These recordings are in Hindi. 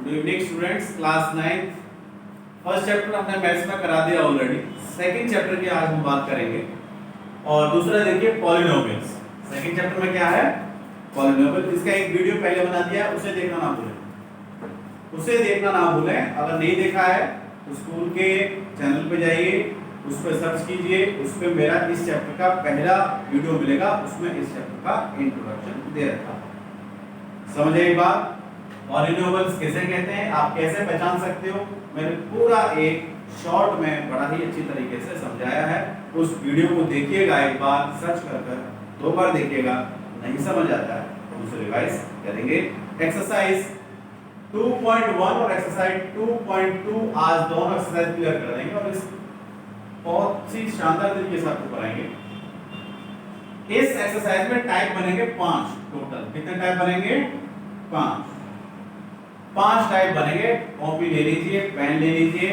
Good evening students, class 9 first chapter हमने मैथ्स में करा दिया ऑलरेडी। सेकंड चैप्टर की आज हम बात करेंगे और दूसरा देखिए पॉलिनोमियल्स। सेकंड चैप्टर में क्या है? पॉलिनोमियल। इसका एक वीडियो पहले बना दिया, उसे देखना ना भूलें, उसे देखना ना भूलें। अगर नहीं देखा है तो स्कूल के चैनल पे जाइए, उस पर सर्च कीजिए, उस पर मेरा इस चैप्टर का पहला वीडियो मिलेगा, उसमें इस चैप्टर का इंट्रोडक्शन दे रखा है। समझ आई बात? पॉलिनोमियल्स किसे कहते हैं, आप कैसे पहचान सकते हो, मैंने पूरा एक शॉर्ट में बड़ा ही अच्छी तरीके से समझाया है। उस वीडियो को देखिएगा, एक बार सर्च कर दो बार देखिएगा। नहीं समझ आता है तो उसे रिवाइज करेंगे। एक्सरसाइज 2.1 और एक्सरसाइज 2.2 आज दोनों एक्सरसाइज क्लियर कर देंगे और इस बहुत ही शानदार तरीके से आपको कराएंगे। इस एक्सरसाइज में टाइप बनेंगे 5 टोटल। कितने टाइप बनेंगे? 5 टाइप बनेंगे। कॉपी ले लीजिए, पेन ले लीजिए,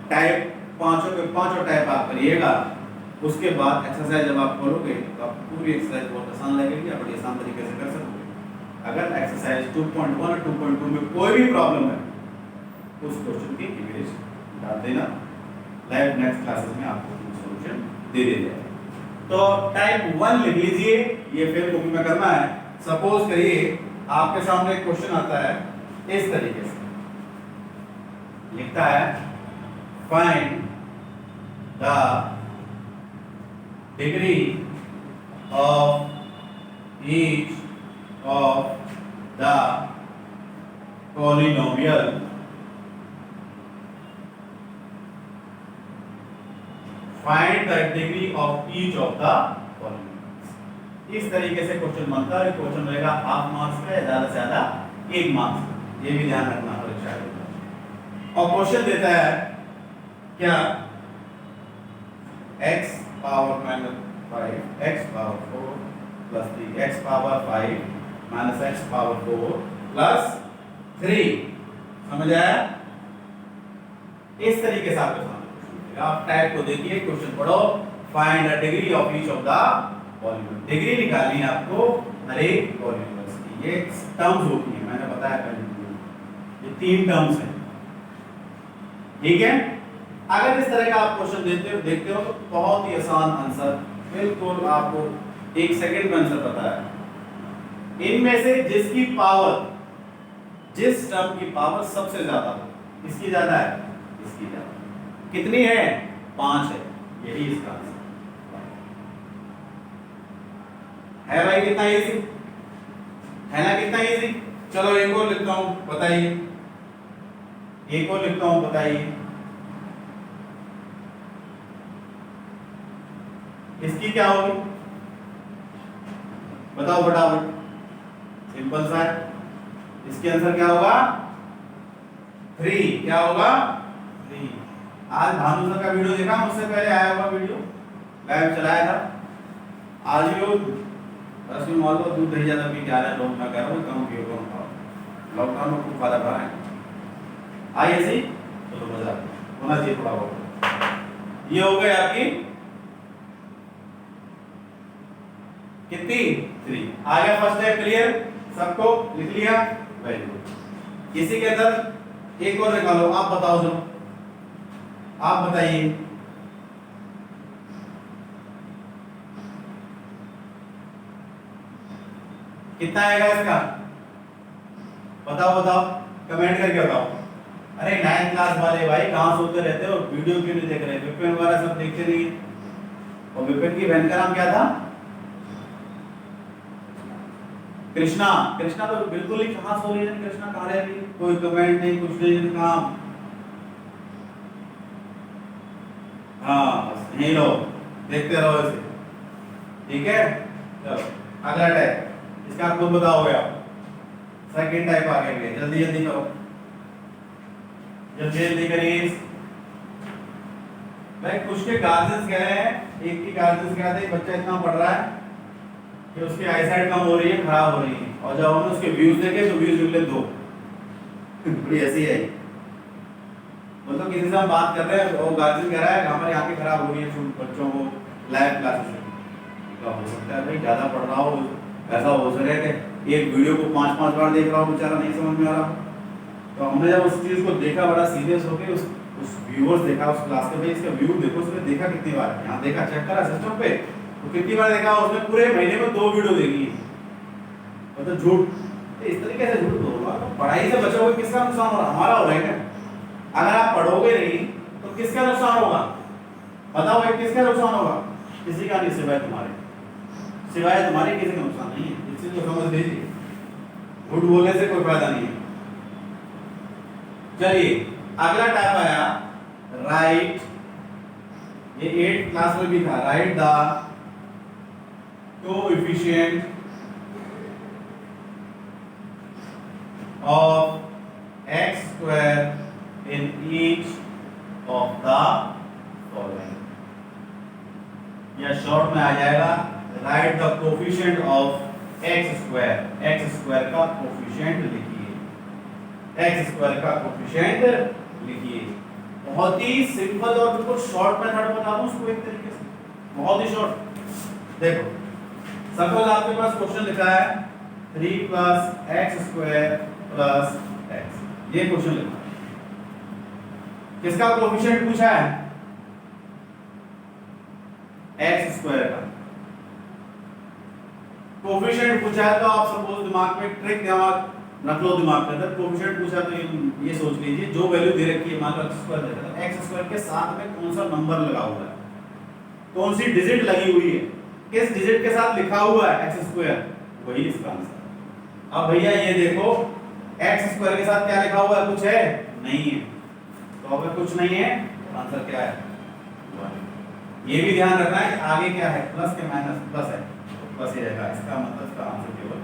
टाइप पांचों के पांचों टाइप आप करिएगा। उसके बाद एक्सरसाइज जब आप करोगे तो आपको पूरी एक्सरसाइज बहुत आसान लगेगी, आप बड़ी आसान तरीके से कर सकते हो। अगर एक्सरसाइज 2.1 और 2.2 में कोई भी प्रॉब्लम है उस क्वेश्चन की इमेज डाल देना, लाइव नेक्स्ट क्लासेस में आपको सॉल्यूशन दे दिया जाएगा। तो टाइप 1 लिख लीजिए, ये फेल कॉपी में करना है। सपोज करिए आपके सामने एक क्वेश्चन आता है इस तरीके से, लिखता है find the degree of each of the polynomial find the degree of each of the polynomial. इस तरीके से क्वेश्चन बनता है। क्वेश्चन रहेगा हाफ मार्क्स का, ज्यादा से ज्यादा 1 मार्क्स का, ये भी ध्यान रखना परीक्षा में। और क्वेश्चन देता है क्या? x power -5 x power 4 plus 3 x power 5 minus x power 4 plus 3। समझ आया? इस तरीके से आपके सामने क्वेश्चन, आप टाइप को देखिए, क्वेश्चन पढ़ो। Find the degree of each of the polynomial. Degree निकालनी है आपको हर एक पॉलिनोमियल की। ये टर्म्स होती है, मैंने बताया पहले, ये 3 टर्म्स हैं, ठीक है। अगर इस तरह का आप क्वेश्चन देखते हो तो बहुत ही आसान आंसर, बिल्कुल आपको 1 सेकंड में आंसर पता है। इनमें से जिसकी पावर, जिस टर्म की पावर सबसे ज्यादा हो, इसकी ज्यादा है, इसकी ज्यादा, कितनी है? 5 है, यही इसका आंसर है। भाई कितना इजी है ना, कितना इजी। चलो एक और लिखता हूं, बताइए, एक और लिखता हूं, बताइए इसकी क्या होगी, बताओ फटाफट। सिंपल सा है, इसके आंसर क्या होगा? 3। क्या होगा? 3। आज भानु सर का वीडियो देखा, मुझसे पहले आया हुआ वीडियो लाइव चलाया था। आज ही लोग रसोई मॉल को दूध दही ज्यादा पी के आ रहे हैं लोग, मैं कह रहा हूँ कम पियो, कम खाओ। लॉकडाउन में खूब फायदा पा रहे हैं। आई ऐसे ही तो मजा होना चाहिए थोड़ा बहुत। ये हो गई आपकी कितनी? 3। आ गया फर्स्ट स्टेप क्लियर, सबको लिख लिया? Very good. इसी के अंदर एक और निकालो, आप बताओ, जो आप बताइए कितना आएगा इसका, बताओ बताओ, कमेंट करके बताओ। अरे 9th क्लास वाले भाई कहाँ सोते रहते हो, वीडियो क्यों नहीं देख रहे? विपिन वगैरह सब देखते नहीं। और विपिन की बहन का नाम क्या था? कृष्णा। कृष्णा तो बिल्कुल ही कहाँ सो रही है, कृष्णा कहाँ रह रही? कोई कमेंट नहीं, कुछ नहीं, काम। हाँ बस यही रहो, देखते रहो इसे, ठीक है। चलो अगला टाइप, इसका आपको बताओगे आप। सेकंड टाइप आ गया, जल्दी जल्दी करो, जल्दी जल्दी करिए। भाई कुछ के गार्जियंस कह रहे हैं, एक की गार्जियंस कह रहे हैं बच्चा इतना पढ़ रहा है कि उसकी आईसाइट कम हो रही है, खराब हो रही है, और जब हमने उसके व्यूज देखे तो व्यूज निकले 2। बड़ी ऐसी है, मतलब किसी से हम बात कर रहे हैं, वो गार्जियन कह रहा है हमारी आंखें खराब हो रही है बच्चों को लाइव क्लासेस में। तो हो सकता है भाई ज्यादा पढ़ रहा हो, ऐसा हो सके कि एक वीडियो को 5-5 बार देख रहा हो, बेचारा नहीं समझ में आ रहा। तो हमने जब उस चीज को देखा बड़ा सीरियस होके उस व्यूअर्स देखा उस क्लास के, भाई इसका व्यू देखो, उसने देखा कितनी बार, यहाँ देखा, चेक करा सिस्टम पे तो कितनी बार देखा, उसने पूरे महीने में 2 वीडियो देखी। मतलब झूठ, इस तरीके से झूठ बोलूंगा तो पढ़ाई से बचोगे, किसका नुकसान हो रहा है? हमारा हो रहा है क्या? अगर आप पढ़ोगे नहीं तो किसका नुकसान होगा? बताओ भाई, किसका नुकसान होगा? किसी का नहीं, सिवाय तुम्हारे, सिवाय तुम्हारे किसी का नुकसान नहीं है। इस चीज को समझ लीजिए, झूठ बोलने से कोई फायदा नहीं है। चलिए अगला टाइप आया राइट, ये 8th क्लास में भी था, right the coefficient of x square in each of the following, या शॉर्ट में आ जाएगा right the coefficient of x square, x square का कोएफिशिएंट लिखिए, x स्क्वायर का कोएफिशिएंट लिखिए। बहुत ही सिंपल और बिल्कुल शॉर्ट मेथड बता दूं उसको एक तरीके से, बहुत ही शॉर्ट। देखो सपोज आपके पास क्वेश्चन लिखा है 3 + x स्क्वायर + x, ये क्वेश्चन लिखा है, किसका कोएफिशिएंट पूछा है? x स्क्वायर का कोएफिशिएंट पूछा है। तो आप सपोज दिमाग में ट्रिक दिमाग रख लो, दिमाग के अंदर कोएफिशिएंट पूछा तो ये सोच लीजिए जो वैल्यू दे रखी है, मान लो x स्क्वायर दे रखा है, x स्क्वायर के साथ में कौन सा नंबर लगा हुआ है, कौन सी डिजिट लगी हुई है, किस डिजिट के साथ लिखा हुआ है x स्क्वायर, वही इसका आंसर। अब भैया ये देखो x स्क्वायर के साथ क्या लिखा हुआ है? कुछ है? नहीं है। तो अगर कुछ नहीं है तो आंसर क्या है? 1। ये भी ध्यान रखना है कि आगे क्या है, प्लस के माइनस, प्लस है तो प्लस ही रहेगा, इसका मतलब इसका आंसर केवल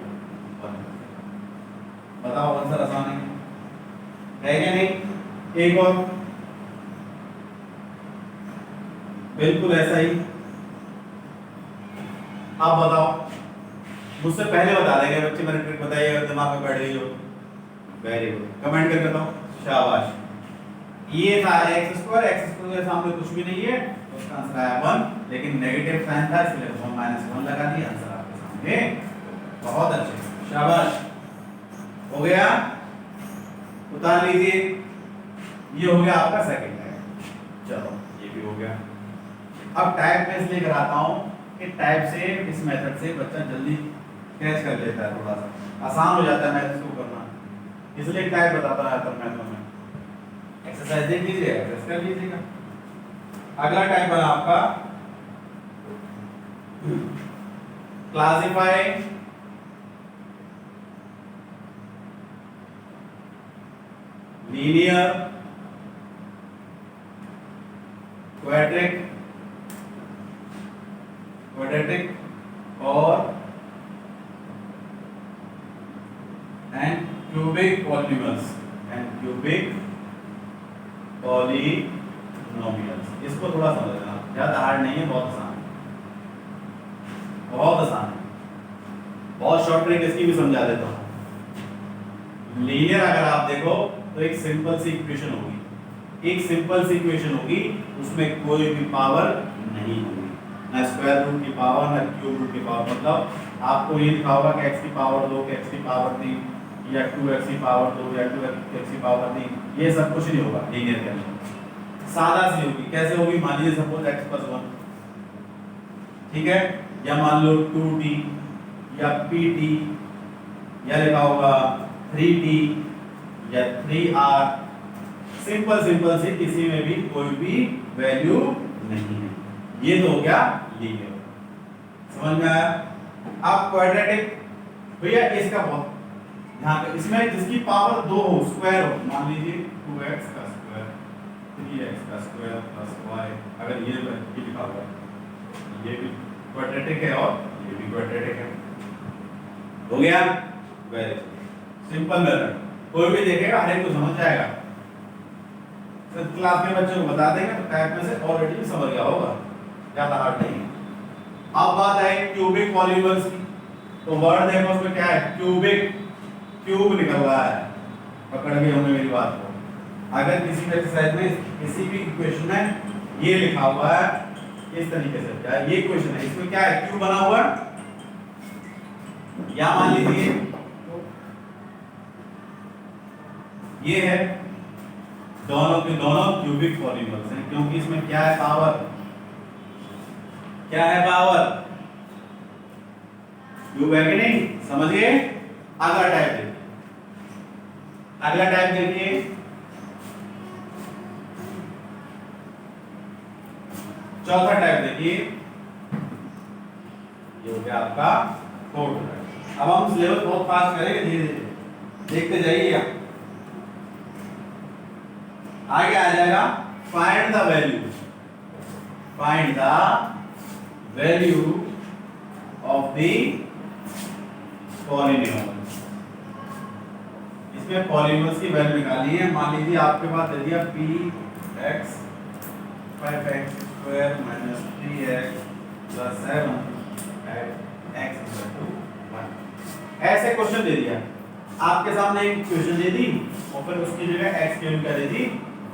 1। बताओ आंसर आसान है क्या नहीं? एक और बिल्कुल ऐसा ही। आप बताओ, मुझसे पहले बता देंगे बच्चे, मैंने ट्रिक बताई है, दिमाग में बैठ गई हो, वेरी गुड, कमेंट करके बताओ, शाबाश। ये था x स्क्वायर, x स्क्वायर के सामने कुछ भी नहीं है, उसका आंसर आया 1, लेकिन नेगेटिव साइन था इसलिए 1 - 1 लगा दिया, आंसर आपके सामने। बहुत अच्छे, शाबाश, हो गया, उतार लीजिए। ये हो गया आपका सेकंड टाइप, चलो ये भी हो गया। अब टाइप में इसलिए कराता हूं कि टाइप से, इस मेथड से बच्चा जल्दी कैच कर लेता है, थोड़ा सा आसान हो जाता है मैथ इसको करना, इसलिए टाइप बताता रहता हूं मैथ में। एक्सरसाइज देख लीजिए, एक्सरसाइज कर लीजिएगा। अगला टाइप है आपका क्लासिफाई लीनियर, क्वाड्रेटिक और एंड क्यूबिक पॉलिनोमियल्स, इसको थोड़ा समझना, ज्यादा हार्ड नहीं है, बहुत आसान है, बहुत आसान है, बहुत शॉर्ट ट्रिक इसकी भी समझा देता हूं। लीनियर अगर आप देखो तो एक सिंपल सी इक्वेशन होगी, एक सिंपल सी इक्वेशन होगी, उसमें कोई भी पावर नहीं होगी, ना स्क्वायर रूट की पावर ना क्यूब रूट की पावर। मतलब आपको ये लिखा होगा कि x की पावर 2, x की पावर 3 या 2x की पावर 2 या 2x की पावर 3, ये सब कुछ नहीं होगा लीनियर के अंदर, सादा सी होगी। कैसे होगी? मान लीजिए सपोज x + 1, ठीक है, या मान लो 2t या pt, या लिखा होगा 3t या 3r, सिंपल सिंपल से, किसी में भी कोई भी वैल्यू नहीं है, ये तो हो गया लीनियर, समझ में आया? अब क्वाड्रेटिक, भैया इसका बहुत ध्यान रखिए, इसमें जिसकी पावर 2 हो, स्क्वायर हो, मान लीजिए 2x का स्क्वायर 3x का स्क्वायर + y, अगर ये लिखा हुआ है, ये भी क्वाड्रेटिक है और ये भी क्वाड्रेटिक है, हो गया, वेरी सिंपल मेथड, कोई भी देखेगा हर एक को समझ जाएगा। फिर क्लास के बच्चों को बता देंगे तो टाइप में से ऑलरेडी समझ गया होगा, ज्यादा हार्ड नहीं है। अब बात है क्यूबिक पॉलिनोमियल्स की, तो वर्ड देखो उसमें क्या है, क्यूबिक, क्यूब निकल रहा है, पकड़ के होंगे मेरी बात को। अगर किसी भी एक्सरसाइज में किसी भी इक्वेशन में ये लिखा हुआ है इस तरीके से, क्या ये इक्वेशन है, इसमें क्या है, क्यूब बना हुआ है, या मान लीजिए ये है, दोनों के दोनों क्यूबिक पॉलीनॉमियल्स हैं, क्योंकि इसमें क्या है, पावर, क्या है, पावर, क्यूब है कि नहीं, समझिए। अगला टाइप देखिए, अगला टाइप देखिए, चौथा टाइप देखिए, ये हो गया आपका फोर्थ टाइप। अब हम सिलेबस बहुत फास्ट करेंगे, धीरे धीरे देखते जाइए। आगे आ जाएगा find the value, find the value of the polynomial. इसमें पॉलिनॉमियल्स की वैल्यू निकाली है। मान लीजिए आपके पास दे दिया px 5x² - 3x + 7 x = 1। ऐसे क्वेश्चन दे दिया, आपके सामने एक क्वेश्चन दे दी और फिर उसकी जगह x की वैल्यू क्या दे दी,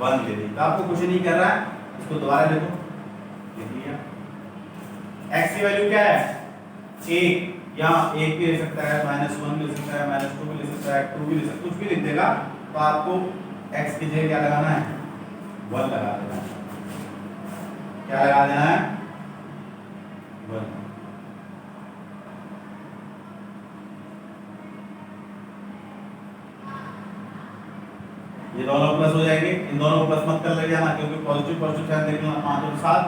1 दे दी। तो आपको क्वेश्चन नहीं कर रहा है, इसको दोबारा देखो, लिख लिया। x की वैल्यू क्या है, 1, यहाँ 1 भी ले सकता है, -1 भी ले सकता है, -2 भी ले सकता है, 2 भी ले सकता है, कुछ भी लिख देगा। तो आपको x की जगह क्या लगाना है, 1 लगा देना है। क्या लगा देना है, 1। ये दोनों प्लस हो जाएंगे, इन दोनों को प्लस मत कर ले जाना, क्योंकि पॉजिटिव पॉजिटिव साइन देख लेना। 5 और 7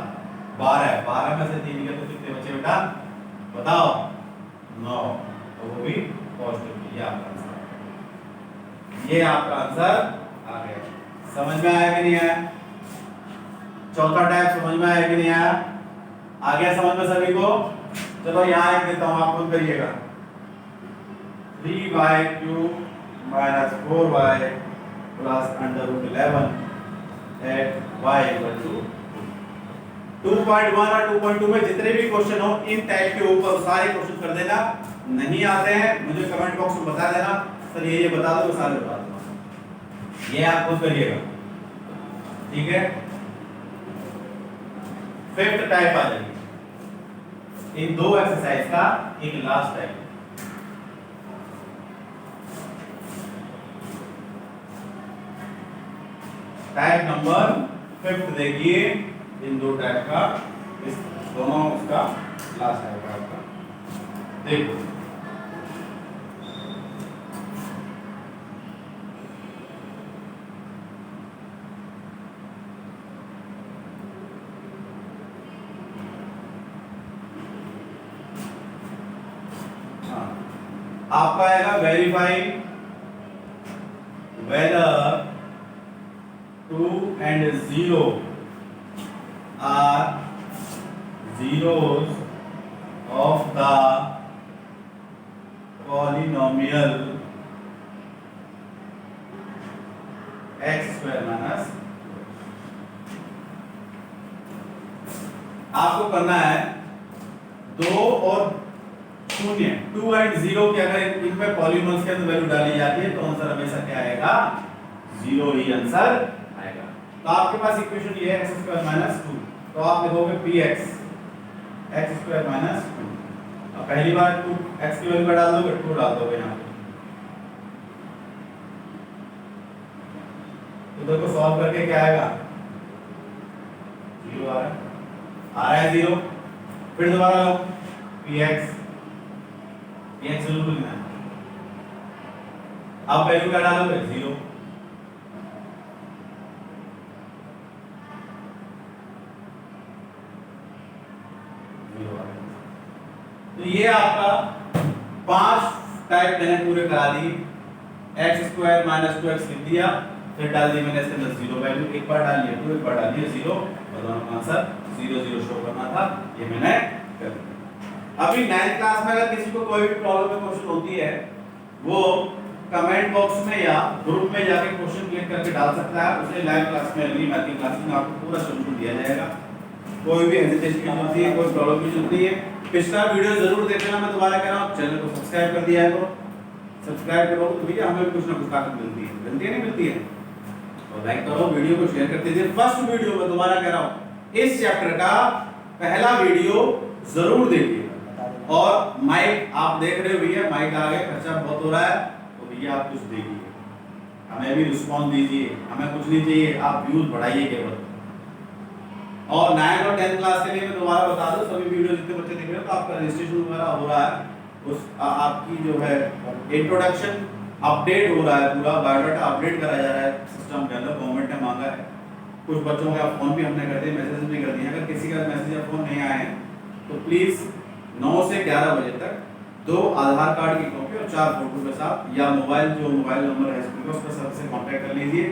12 है, 12 में से 3 निकले तो कितने बचे बेटा, बताओ, 9, तो वो भी पॉजिटिव। ये आपका आंसर, ये आपका आंसर आ गया। समझ में आया कि नहीं आया, चौथा टाइप समझ में आया कि नहीं आया, आ गया समझ में सभी को। चलो यहाँ एक देता हूँ, आप खुद करिएगा। 3y³ - 4y + √11 at y = 2.1 और 2.2 में जितने भी क्वेश्चन हो इन टाइप के ऊपर सारे क्वेश्चन कर देना। नहीं आते हैं मुझे कमेंट बॉक्स में बता देना, सर ये बता दो, सारे बता दूंगा। ये आप खुद करिएगा, ठीक है। फिफ्थ टाइप आ जाएगी, इन दो एक्सरसाइज का एक लास्ट टाइप। टाइप नंबर 5 देखिए, इन दो टाइप का, इस दोनों उसका लास्ट टाइप है आपका, देखो। हाँ, आपका आएगा verify whether 2 and 0 are zeros of the polynomial x² - आपको करना है 2 और 0, 2 and 0 के अगर इनमें पॉलीनॉमियल्स के अंदर वैल्यू डाली जाती है तो आंसर हमेशा क्या आएगा, 0 ही आंसर आएगा। तो आपके पास इक्वेशन ये है x² - 2, तो आप लिखोगे px x² - 2। अब पहली बार 2 x की वैल्यू डाल दोगे, 2 डाल दोगे यहाँ पे, तो देखो सॉल्व करके क्या आएगा, 0 आ रहा है 0। फिर दोबारा लो px जरूर लिखना है। अब वैल्यू क्या डालोगे, 0। तो ये आपका 5 टाइप मैंने पूरे करा दी। x² - 2x लिख दिया, फिर डाल दी मैंने इसके अंदर 0 वैल्यू, एक बार डाल लिया 2, एक बार डाल लिया 0, और दोनों का आंसर 0 0 शो करना था, ये मैंने कर दिया। अभी 9th क्लास में अगर किसी को कोई भी प्रॉब्लम में क्वेश्चन होती है, वो कमेंट बॉक्स में या ग्रुप में जाके क्वेश्चन क्लिक करके डाल सकता है। उसे लाइव क्लास में, अगली मैथ की क्लास में आपको पूरा सोल्यूशन दिया जाएगा। कोई भी हेजिटेशन होती है, कोई प्रॉब्लम होती है, पिछला वीडियो जरूर देख लेना। मैं दोबारा कह रहा हूँ, चैनल को सब्सक्राइब कर दिया करो, सब्सक्राइब करो तो भैया हमें कुछ ना कुछ ताकत मिलती है, नहीं मिलती है। और लाइक करो, वीडियो को शेयर करते रहिए। फर्स्ट वीडियो में दोबारा कह रहा हूँ, इस चैप्टर का पहला वीडियो जरूर देखिए। और माइक आप देख रहे हो भैया, माइक आ गया, खर्चा बहुत हो रहा है, तो भैया आप कुछ देखिए। हमें भी रिस्पॉन्स दीजिए, हमें कुछ नहीं चाहिए, आप व्यूज बढ़ाइए केवल। और 9 और 10 क्लास के लिए मैं दोबारा बता दूं, सभी वीडियो जितने बच्चे देख रहे हो तो आपका रजिस्ट्रेशन वगैरह हो रहा है, उस आपकी जो है इंट्रोडक्शन अपडेट हो रहा है, पूरा बायोडाटा अपडेट करा जा रहा है सिस्टम के अंदर, गवर्नमेंट ने मांगा है। कुछ बच्चों का फ़ोन भी हमने कर दिए, मैसेज भी कर दिए। अगर किसी का मैसेज या फ़ोन नहीं आए हैं तो प्लीज़ 9 से 11 बजे तक 2 आधार कार्ड की कॉपी और 4 फोटो के साथ, या मोबाइल नंबर है स्कूल का, उसका सर से कांटेक्ट कर लीजिए,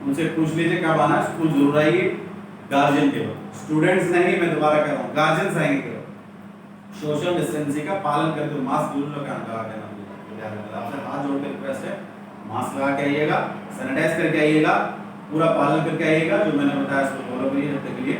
उनसे पूछ लीजिए कब आना है, स्कूल जरूर आइए। गार्जियन केवल, स्टूडेंट्स नहीं, मैं दोबारा कह रहा हूँ, गार्जियंस आएंगे केवल। सोशल डिस्टेंसिंग का पालन करके मास्क जरूर लगा के आना। आपसे हाथ जोड़ के रिक्वेस्ट है, मास्क लगा के आइएगा, सैनिटाइज करके आइएगा, पूरा पालन करके आइएगा, जो मैंने बताया उसको फॉलो करिए जब तक के लिए।